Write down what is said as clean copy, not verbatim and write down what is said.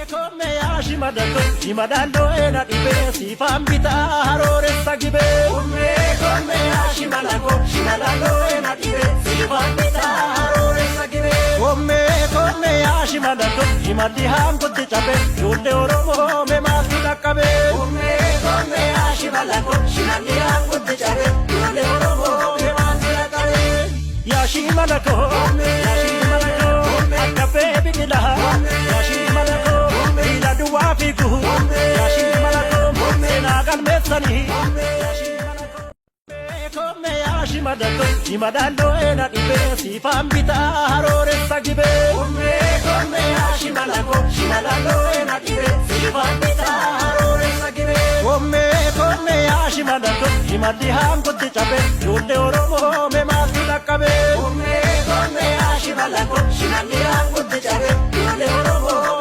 Come Ashimadato, Shimadando and Ibesi, Fambita, Harore Sagibe. Come Ashimadago, Shimadando and Ibesi, Fambita, Harore Sagibe. Come Ashimadato, Shimadiham to the Chape, Yule Oromo, Memasuakabe. Come Ashimadago, Shimadiham to the Chape, Yule Oromo, Memasuakabe. Yashimadako, Yashimadako, Akape Bigila, Yashimadako. Wafiku, Yashi Malako, Nagan Metsani, Yashi Malako, Come Yashi Madako, Shimadando and Ibesi, Fambita, Harore Sagibe, Come Yashi Malako, Shimadando and Ibesi, Fambita, Harore Sagibe, Come Yashi Madako, Shimadiham to the Chape, Yule Oromo, Memasuakabe, Come Yashi Malako, Shimadiham to the Chape, Yule Oromo.